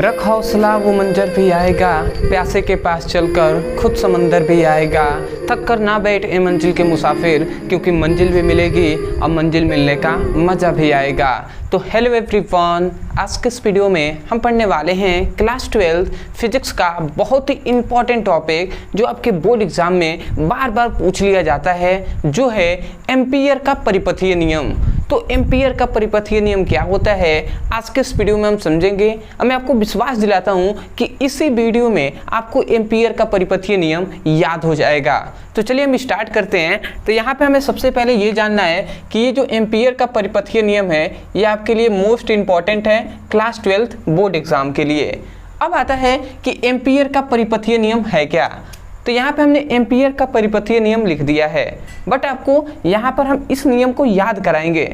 रख हौसला वो मंजर भी आएगा, प्यासे के पास चलकर खुद समंदर भी आएगा। थक कर ना बैठ ए मंजिल के मुसाफिर, क्योंकि मंजिल भी मिलेगी और मंजिल मिलने का मज़ा भी आएगा। तो हेलो एवरीवन, आज के इस वीडियो में हम पढ़ने वाले हैं क्लास 12 फिजिक्स का बहुत ही इम्पॉर्टेंट टॉपिक जो आपके बोर्ड एग्जाम में बार बार पूछ लिया जाता है, जो है एम्पियर का परिपथीय नियम। तो एम्पियर का परिपथीय नियम क्या होता है, आज के इस वीडियो में हम समझेंगे। और मैं आपको विश्वास दिलाता हूं कि इसी वीडियो में आपको एम्पियर का परिपथीय नियम याद हो जाएगा। तो चलिए हम स्टार्ट करते हैं। तो यहाँ पे हमें सबसे पहले ये जानना है कि ये जो एम्पियर का परिपथीय नियम है ये आपके लिए मोस्ट इंपॉर्टेंट है क्लास 12 बोर्ड एग्जाम के लिए। अब आता है कि एम्पियर का परिपथीय नियम है क्या। तो यहाँ पे हमने एम्पियर का परिपथीय नियम लिख दिया है, बट आपको यहाँ पर हम इस नियम को याद कराएंगे।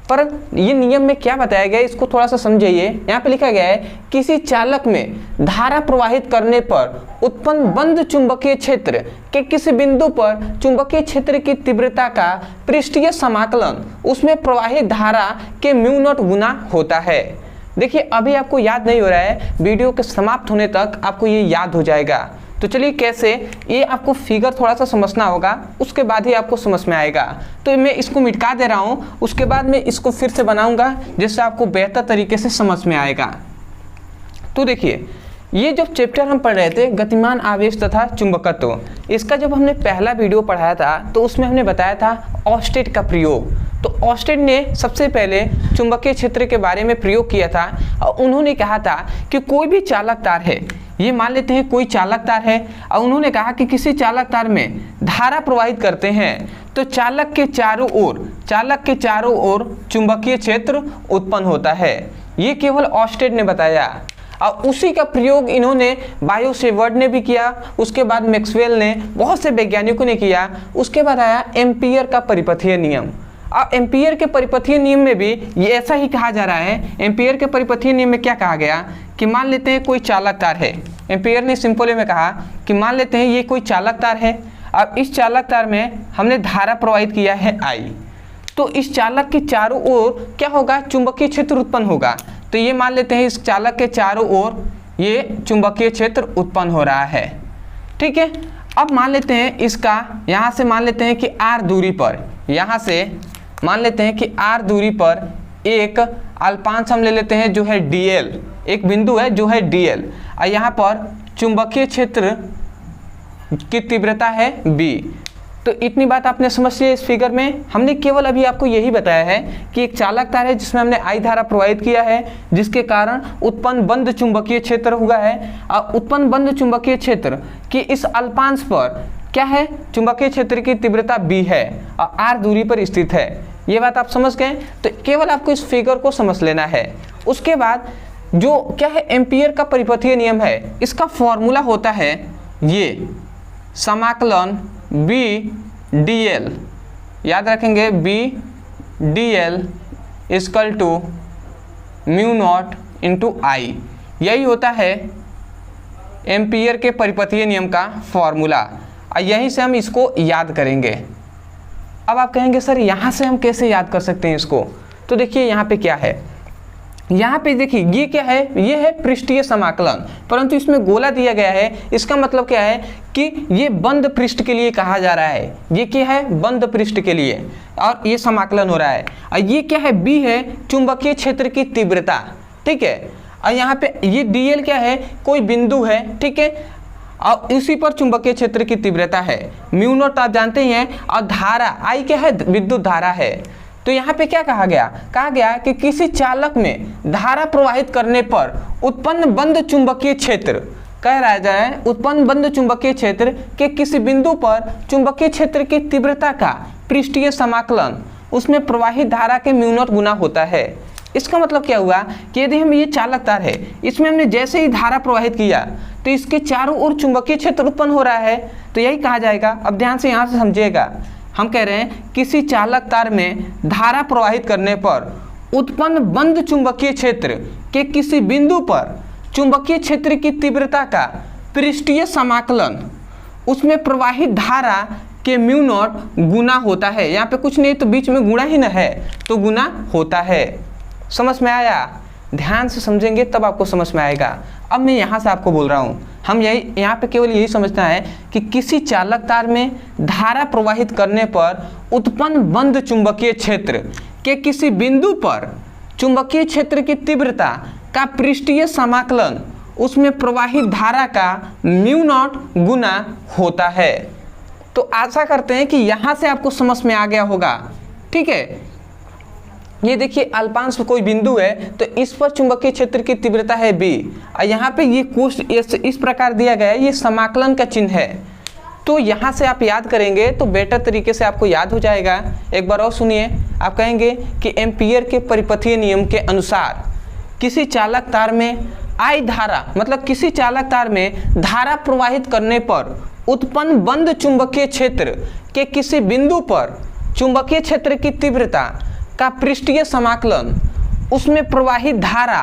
पर ये नियम में क्या बताया गया है इसको थोड़ा सा समझिए। यहाँ पे लिखा गया है किसी चालक में धारा प्रवाहित करने पर उत्पन्न बंद चुंबकीय क्षेत्र के किसी बिंदु पर चुंबकीय क्षेत्र की तीव्रता का पृष्ठीय समाकलन उसमें प्रवाहित धारा के म्यू नॉट गुना होता है। देखिए अभी आपको याद नहीं हो रहा है, वीडियो के समाप्त होने तक आपको ये याद हो जाएगा। तो चलिए कैसे, ये आपको फिगर थोड़ा सा समझना होगा, उसके बाद ही आपको समझ में आएगा। तो मैं इसको मिटा दे रहा हूँ, उसके बाद मैं इसको फिर से बनाऊंगा जिससे आपको बेहतर तरीके से समझ में आएगा। तो देखिए ये जो चैप्टर हम पढ़ रहे थे गतिमान आवेश तथा चुंबकत्व, इसका जब हमने पहला वीडियो पढ़ाया था तो उसमें हमने बताया था ऑस्टेट का प्रयोग। तो ऑस्टेट ने सबसे पहले चुंबकीय क्षेत्र के बारे में प्रयोग किया था और उन्होंने कहा था कि कोई भी चालक तार है, ये मान लेते हैं कोई चालक तार है, और उन्होंने कहा कि किसी चालक तार में धारा प्रवाहित करते हैं तो चालक के चारों ओर चुंबकीय क्षेत्र उत्पन्न होता है। ये केवल ऑस्टेट ने बताया और उसी का प्रयोग इन्होंने बायो सेवर्ट ने भी किया, उसके बाद मैक्सवेल ने, बहुत से वैज्ञानिकों ने किया। उसके बाद आया एम्पियर का परिपथीय नियम। अब एम्पियर के परिपथीय नियम में भी ये ऐसा ही कहा जा रहा है। एम्पियर के परिपथीय नियम में क्या कहा गया कि मान लेते हैं कोई चालक तार है। एम्पियर ने सिंपल वे में कहा कि मान लेते हैं ये कोई चालक तार है। अब इस चालक तार में हमने धारा प्रवाहित किया है I, तो इस चालक के चारों ओर क्या होगा, चुंबकीय क्षेत्र उत्पन्न होगा। तो ये मान लेते हैं इस चालक के चारों ओर ये चुंबकीय क्षेत्र उत्पन्न हो रहा है, ठीक है। अब मान लेते हैं इसका यहाँ से मान लेते हैं कि R दूरी पर, यहाँ से मान लेते हैं कि R दूरी पर एक अल्पांश हम ले लेते हैं जो है dl, एक बिंदु है जो है dl, और यहाँ पर चुंबकीय क्षेत्र की तीव्रता है b। तो इतनी बात आपने समझ लिया। इस फिगर में हमने केवल अभी आपको यही बताया है कि एक चालक तार है जिसमें हमने I धारा प्रवाहित किया है, जिसके कारण उत्पन्न बंद चुंबकीय क्षेत्र हुआ है। और उत्पन्न बंद चुंबकीय क्षेत्र कि इस अल्पांश पर क्या है, चुंबकीय क्षेत्र की तीव्रता b है और r दूरी पर स्थित है। ये बात आप समझ गए। तो केवल आपको इस फिगर को समझ लेना है। उसके बाद जो क्या है एम्पियर का परिपथीय नियम है, इसका फॉर्मूला होता है ये समाकलन b dl, याद रखेंगे b dl equal to mu not into I। यही होता है एम्पियर के परिपथीय नियम का फॉर्मूला, और यहीं से हम इसको याद करेंगे। अब आप कहेंगे सर यहाँ से हम कैसे याद कर सकते हैं इसको। तो देखिए यहाँ पे क्या है, यहाँ पे देखिए ये क्या है, ये है पृष्ठीय समाकलन, परंतु इसमें गोला दिया गया है। इसका मतलब क्या है कि ये बंद पृष्ठ के लिए कहा जा रहा है। ये क्या है, बंद पृष्ठ के लिए, और ये समाकलन हो रहा है। और ये क्या है, बी है चुंबकीय क्षेत्र की तीव्रता, ठीक है। और यहाँ पे ये dl क्या है, कोई बिंदु है, ठीक है, और इसी पर चुंबकीय क्षेत्र की तीव्रता है म्यू नॉट, आप जानते ही हैं। और धारा I क्या है, विद्युत धारा है। तो यहाँ पे क्या कहा गया कि किसी चालक में धारा प्रवाहित करने पर उत्पन्न बंद चुंबकीय क्षेत्र, कह रहा है उत्पन्न बंद चुंबकीय क्षेत्र के किसी बिंदु पर चुंबकीय क्षेत्र की तीव्रता का पृष्ठीय समाकलन उसमें प्रवाहित धारा के म्यू नॉट गुना होता है। इसका मतलब क्या हुआ कि यदि हम ये चालक तार है, इसमें हमने जैसे ही धारा प्रवाहित किया तो इसके चारों ओर चुंबकीय क्षेत्र उत्पन्न हो रहा है, तो यही कहा जाएगा। अब ध्यान से यहाँ से समझिएगा, हम कह रहे हैं किसी चालक तार में धारा प्रवाहित करने पर उत्पन्न बंद चुंबकीय क्षेत्र के किसी बिंदु पर चुंबकीय क्षेत्र की तीव्रता का पृष्ठीय समाकलन उसमें प्रवाहित धारा के म्यू नॉट गुना होता है। यहाँ पे कुछ नहीं तो बीच में गुणा ही न है, तो गुना होता है। समझ में आया। ध्यान से समझेंगे तब आपको समझ में आएगा। अब मैं यहाँ से आपको बोल रहा हूँ, हम यहाँ पे केवल यही समझना है कि किसी चालक तार में धारा प्रवाहित करने पर उत्पन्न बंद चुंबकीय क्षेत्र के किसी बिंदु पर चुंबकीय क्षेत्र की तीव्रता का पृष्ठीय समाकलन उसमें प्रवाहित धारा का म्यू नॉट गुना होता है। तो आशा करते हैं कि यहाँ से आपको समझ में आ गया होगा। ठीक है, ये देखिए अल्पांश कोई बिंदु है तो इस पर चुंबकीय क्षेत्र की तीव्रता है b और यहाँ पे ये कोष्ठ इस प्रकार दिया गया है, ये समाकलन का चिन्ह है। तो यहाँ से आप याद करेंगे तो बेटर तरीके से आपको याद हो जाएगा। एक बार और सुनिए, आप कहेंगे कि एम्पीयर के परिपथीय नियम के अनुसार किसी चालक तार में I धारा, मतलब किसी चालक तार में धारा प्रवाहित करने पर उत्पन्न बंद चुंबकीय क्षेत्र के किसी बिंदु पर चुंबकीय क्षेत्र की तीव्रता का पृष्ठीय समाकलन उसमें प्रवाहित धारा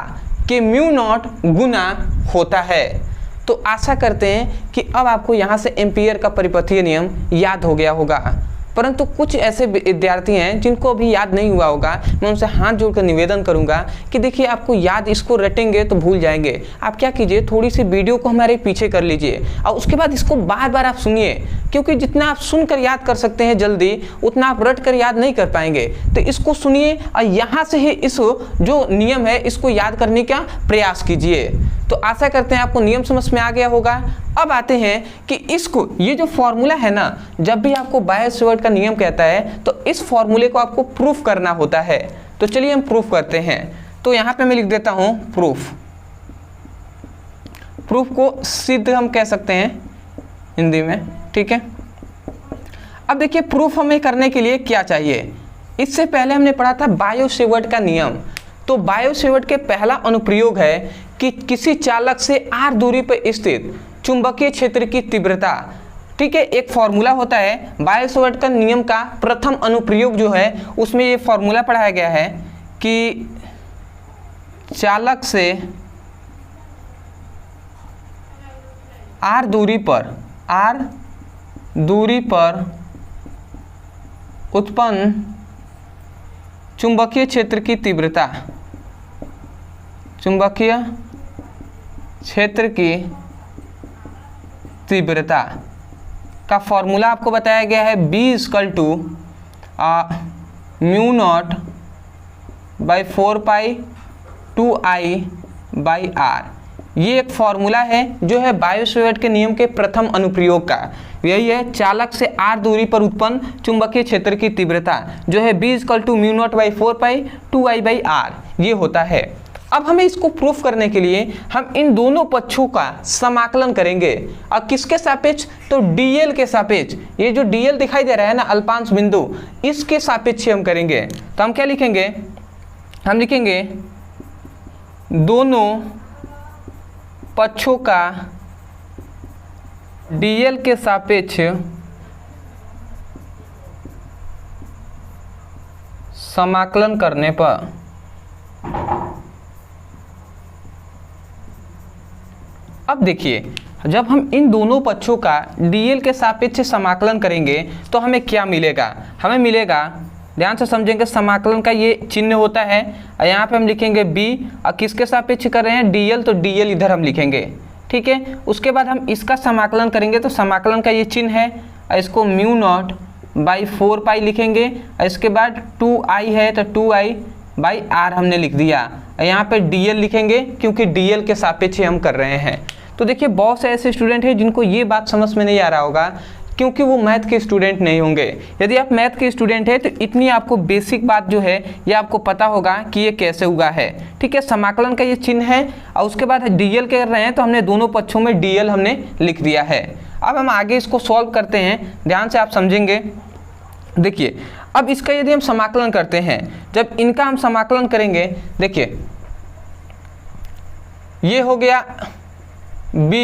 के म्यू नॉट गुना होता है। तो आशा करते हैं कि अब आपको यहाँ से एम्पीयर का परिपथीय नियम याद हो गया होगा। परंतु कुछ ऐसे विद्यार्थी हैं जिनको अभी याद नहीं हुआ होगा, मैं उनसे हाथ जोड़कर निवेदन करूंगा कि देखिए आपको याद, इसको रटेंगे तो भूल जाएंगे। आप क्या कीजिए, थोड़ी सी वीडियो को हमारे पीछे कर लीजिए और उसके बाद इसको बार बार आप सुनिए, क्योंकि जितना आप सुनकर याद कर सकते हैं जल्दी, उतना आप रट कर याद नहीं कर पाएंगे। तो इसको सुनिए और यहाँ से ही इस जो नियम है इसको याद करने का प्रयास कीजिए। तो आशा करते हैं आपको नियम समझ में आ गया होगा। अब आते हैं कि इसको, ये जो फॉर्मूला है ना, जब भी आपको बायो-सेवर्ट का नियम कहता है तो इस फॉर्मूले को आपको प्रूफ करना होता है। तो चलिए हम प्रूफ करते हैं। तो यहाँ पे मैं लिख देता हूँ प्रूफ। प्रूफ को सिद्ध हम कह सकते हैं हिंदी में, ठीक है। अब देखिए प्रूफ हमें करने के लिए क्या चाहिए। इससे पहले हमने पढ़ा था बायो-सेवर्ट का नियम। तो बायो-सेवर्ट के पहला अनुप्रयोग है कि किसी चालक से r दूरी पर स्थित चुंबकीय क्षेत्र की तीव्रता, ठीक है, एक फॉर्मूला होता है बायो-सेवर्ट का नियम का। प्रथम अनुप्रयोग जो है उसमें ये फॉर्मूला पढ़ाया गया है कि चालक से r दूरी पर उत्पन्न चुंबकीय क्षेत्र की तीव्रता, चुंबकीय क्षेत्र की तीव्रता का फॉर्मूला आपको बताया गया है B = mu not by 4 2I/r। ये एक फॉर्मूला है जो है बायो-सेवर्ट के नियम के प्रथम अनुप्रयोग का। यही है चालक से r दूरी पर उत्पन्न चुंबकीय क्षेत्र की तीव्रता जो है B = mu not by 4 2I/r, ये होता है। अब हमें इसको प्रूफ करने के लिए हम इन दोनों पक्षों का समाकलन करेंगे। और किसके सापेक्ष? तो dl के सापेक्ष। ये जो dl दिखाई दे रहा है ना, अल्पांश बिंदु, इसके सापेक्ष हम करेंगे। तो हम क्या लिखेंगे? हम लिखेंगे दोनों पक्षों का dl के सापेक्ष समाकलन करने पर अब देखिए, जब हम इन दोनों पक्षों का dl के सापेक्ष समाकलन करेंगे तो हमें क्या मिलेगा? हमें मिलेगा, ध्यान से समझेंगे, समाकलन का ये चिन्ह होता है और यहाँ पे हम लिखेंगे b और किसके सापेक्ष कर रहे हैं? dl, तो dl इधर हम लिखेंगे, ठीक है। उसके बाद हम इसका समाकलन करेंगे तो समाकलन का ये चिन्ह है और इसको म्यू नॉट बाई 4 लिखेंगे और इसके बाद 2I है तो 2I/r हमने लिख दिया। यहाँ पे dl लिखेंगे क्योंकि dl के सापेक्ष हम कर रहे हैं। तो देखिए बहुत से ऐसे स्टूडेंट हैं जिनको ये बात समझ में नहीं आ रहा होगा क्योंकि वो मैथ के स्टूडेंट नहीं होंगे। यदि आप मैथ के स्टूडेंट हैं तो इतनी आपको बेसिक बात जो है ये आपको पता होगा कि ये कैसे हुआ है, ठीक है। समाकलन का ये चिन्ह है और उसके बाद dl कर रहे हैं तो हमने दोनों पक्षों में dl हमने लिख दिया है। अब हम आगे इसको सॉल्व करते हैं, ध्यान से आप समझेंगे। देखिए अब इसका यदि हम समाकलन करते हैं, जब इनका हम समाकलन करेंगे, देखिए ये हो गया b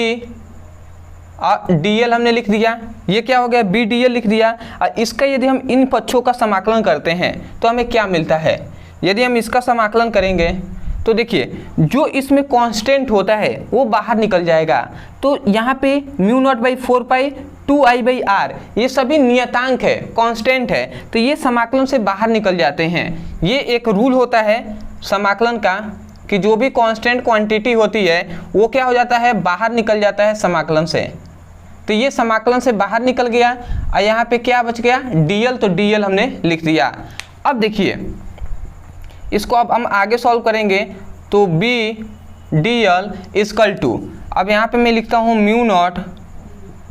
और dl हमने लिख दिया, ये क्या हो गया? b dl लिख दिया। और इसका यदि हम इन पक्षों का समाकलन करते हैं तो हमें क्या मिलता है? यदि हम इसका समाकलन करेंगे तो देखिए जो इसमें कांस्टेंट होता है वो बाहर निकल जाएगा। तो यहाँ पे म्यू नॉट बाई 4 2I/r ये सभी नियतांक है, कांस्टेंट है, तो ये समाकलन से बाहर निकल जाते हैं। ये एक रूल होता है समाकलन का कि जो भी कांस्टेंट क्वांटिटी होती है वो क्या हो जाता है, बाहर निकल जाता है समाकलन से। तो ये समाकलन से बाहर निकल गया और यहाँ पे क्या बच गया, dl, तो dl हमने लिख दिया। अब देखिए इसको अब हम आगे सॉल्व करेंगे तो b dl इक्वल टू, अब यहाँ पे मैं लिखता हूँ म्यू नॉट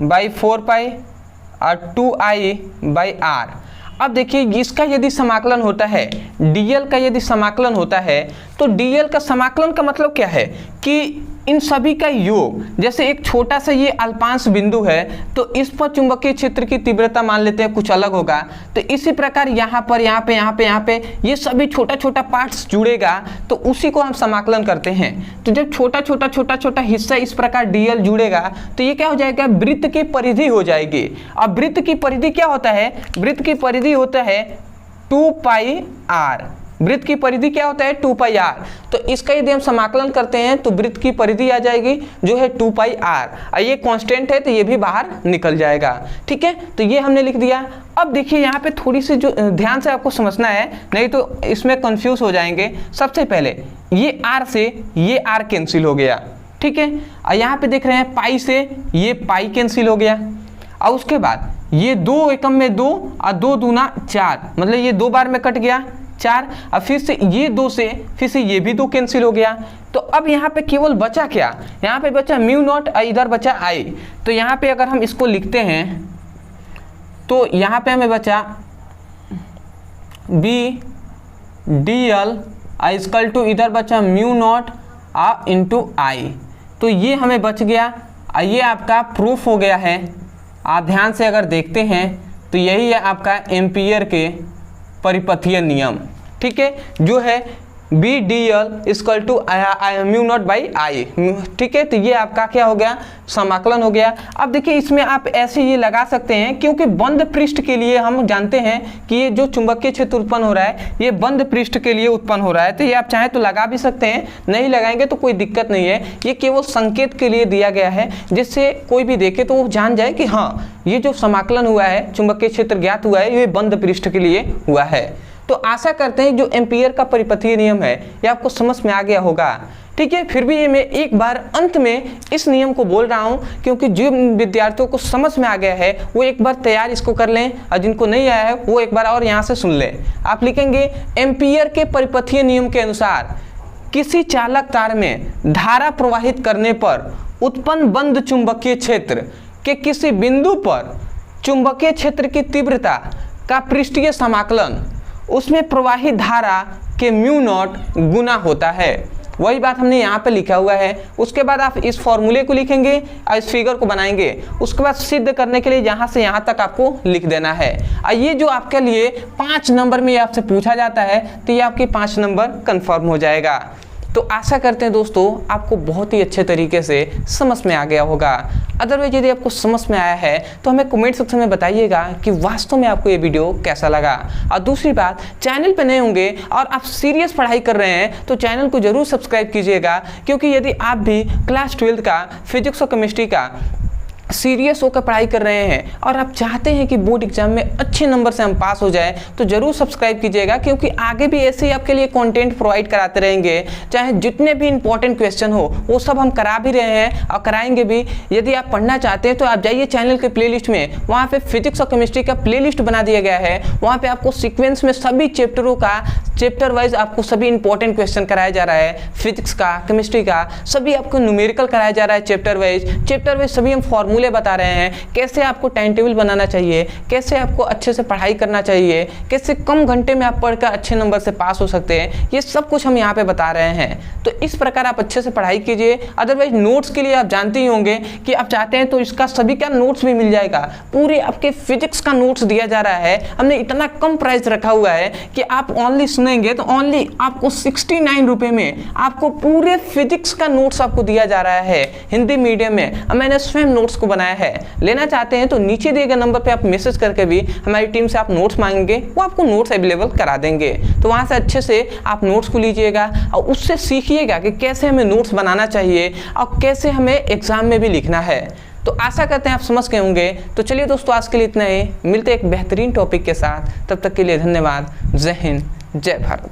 बाई 4 पाई और 2i बाई r। अब देखिए इसका यदि समाकलन होता है, dl का यदि समाकलन होता है तो dl का समाकलन का मतलब क्या है कि इन सभी का योग, जैसे एक छोटा सा ये अल्पांश बिंदु है तो इस पर चुंबकीय क्षेत्र की तीव्रता मान लेते हैं कुछ अलग होगा, तो इसी प्रकार यहाँ पर यहाँ पे ये सभी छोटा छोटा पार्ट्स जुड़ेगा तो उसी को हम समाकलन करते हैं। तो जब छोटा हिस्सा इस प्रकार dl जुड़ेगा तो ये क्या हो जाएगा, वृत्त की परिधि हो जाएगी। अब वृत्त की परिधि क्या होता है, वृत्त की परिधि होता है 2 पाई r। वृत्त की परिधि क्या होता है, 2 पाई r। तो इसका यदि हम समाकलन करते हैं तो वृत्त की परिधि आ जाएगी जो है 2 पाई r, और ये कांस्टेंट है तो ये भी बाहर निकल जाएगा। ठीक है, तो ये हमने लिख दिया। अब देखिए यहाँ पे थोड़ी सी जो ध्यान से आपको समझना है, नहीं तो इसमें कंफ्यूज हो जाएंगे। सबसे पहले ये r से ये r कैंसिल हो गया, ठीक है, और यहाँ पे देख रहे हैं पाई से ये पाई कैंसिल हो गया, और उसके बाद ये 2 एकम में 2 और 2 दूना 4, मतलब ये 2 बार में कट गया 4, और फिर से ये 2 से फिर से ये भी 2 कैंसिल हो गया। तो अब यहाँ पे केवल बचा क्या, यहाँ पे बचा म्यू नॉट और इधर बचा आई। तो यहाँ पे अगर हम इसको लिखते हैं तो यहाँ पे हमें बचा b dl इक्वल टू, इधर बचा म्यू नॉट इंटू आई। तो ये हमें बच गया, ये आपका प्रूफ हो गया है। आप ध्यान से अगर देखते हैं तो यही है आपका एम्पियर के परिपथीय नियम। ठीक है, जो है b dl equal to mu not by I. ठीक है, तो ये आपका क्या हो गया, समाकलन हो गया। अब देखिए इसमें आप ऐसे ये लगा सकते हैं क्योंकि बंद पृष्ठ के लिए हम जानते हैं कि ये जो चुंबकीय क्षेत्र उत्पन्न हो रहा है ये बंद पृष्ठ के लिए उत्पन्न हो रहा है, तो ये आप चाहें तो लगा भी सकते हैं, नहीं लगाएंगे तो कोई दिक्कत नहीं है। ये केवल संकेत के लिए दिया गया है जिससे कोई भी देखे तो वो जान जाए कि हाँ ये जो समाकलन हुआ है, चुंबकीय क्षेत्र ज्ञात हुआ है, ये बंद पृष्ठ के लिए हुआ है। तो आशा करते हैं जो एम्पियर का परिपथीय नियम है ये आपको समझ में आ गया होगा। ठीक है, फिर भी ये मैं एक बार अंत में इस नियम को बोल रहा हूँ क्योंकि जो विद्यार्थियों को समझ में आ गया है वो एक बार तैयार इसको कर लें, और जिनको नहीं आया है वो एक बार और यहाँ से सुन लें। आप लिखेंगे एम्पियर के परिपथीय नियम के अनुसार किसी चालक तार में धारा प्रवाहित करने पर उत्पन्न बंद चुंबकीय क्षेत्र के किसी बिंदु पर चुंबकीय क्षेत्र की तीव्रता का पृष्ठीय समाकलन उसमें प्रवाहित धारा के म्यू नॉट गुना होता है। वही बात हमने यहाँ पे लिखा हुआ है। उसके बाद आप इस फॉर्मूले को लिखेंगे और इस फिगर को बनाएंगे, उसके बाद सिद्ध करने के लिए यहाँ से यहाँ तक आपको लिख देना है। और ये जो आपके लिए 5 नंबर में आपसे पूछा जाता है तो ये आपके 5 नंबर कन्फर्म हो जाएगा। तो आशा करते हैं दोस्तों आपको बहुत ही अच्छे तरीके से समझ में आ गया होगा। अदरवाइज यदि आपको समझ में आया है तो हमें कमेंट सेक्शन में बताइएगा कि वास्तव में आपको ये वीडियो कैसा लगा। और दूसरी बात, चैनल पे नए होंगे और आप सीरियस पढ़ाई कर रहे हैं तो चैनल को जरूर सब्सक्राइब कीजिएगा, क्योंकि यदि आप भी क्लास 12 का फिजिक्स और केमिस्ट्री का सीरियस होकर पढ़ाई कर रहे हैं और आप चाहते हैं कि बोर्ड एग्जाम में अच्छे नंबर से हम पास हो जाए तो जरूर सब्सक्राइब कीजिएगा, क्योंकि आगे भी ऐसे ही आपके लिए कंटेंट प्रोवाइड कराते रहेंगे। चाहे जितने भी इंपॉर्टेंट क्वेश्चन हो वो सब हम करा भी रहे हैं और कराएंगे भी। यदि आप पढ़ना चाहते हैं तो आप जाइए चैनल के प्लेलिस्ट में, वहाँ पे फिजिक्स और केमिस्ट्री का प्लेलिस्ट बना दिया गया है। वहाँ पे आपको सीक्वेंस में सभी चैप्टरों का चैप्टर वाइज आपको सभी इंपॉर्टेंट क्वेश्चन कराया जा रहा है। फिजिक्स का, केमिस्ट्री का सभी आपको न्यूमेरिकल कराया जा रहा है चैप्टर वाइज सभी हम फॉर्मूले बता रहे हैं, कैसे आपको टाइम टेबल बनाना चाहिए, कैसे आपको अच्छे से पढ़ाई करना चाहिए, कैसे कम घंटे में आप पढ़कर अच्छे नंबर से पास हो सकते हैं, ये सब कुछ हम यहाँ पे बता रहे हैं। तो इस प्रकार आप अच्छे से पढ़ाई कीजिए। अदरवाइज नोट्स के लिए आप जानते ही होंगे कि आप चाहते हैं तो इसका सभी का नोट्स भी मिल जाएगा। पूरे आपके फिजिक्स का नोट्स दिया जा रहा है, हमने इतना कम प्राइस रखा हुआ है कि आप ओनली सुनेंगे तो ओनली आपको 69 रुपये में आपको पूरे फिजिक्स का नोट्स आपको दिया जा रहा है हिंदी मीडियम में। मैंने स्वयं नोट्स को बनाया है। लेना चाहते हैं तो नीचे दिए गए नंबर पे आप मैसेज करके भी हमारी टीम से आप नोट्स मांगेंगे, वो आपको नोट्स अवेलेबल करा देंगे। तो वहां से अच्छे से आप नोट्स को लीजिएगा और उससे सीखिएगा कि कैसे हमें नोट्स बनाना चाहिए और कैसे हमें एग्जाम में भी लिखना है। तो आशा करते हैं आप समझ गए होंगे। तो चलिए दोस्तों, आज के लिए इतना ही। मिलते एक बेहतरीन टॉपिक के साथ, तब तक के लिए धन्यवाद। जय हिंद, जय भारत।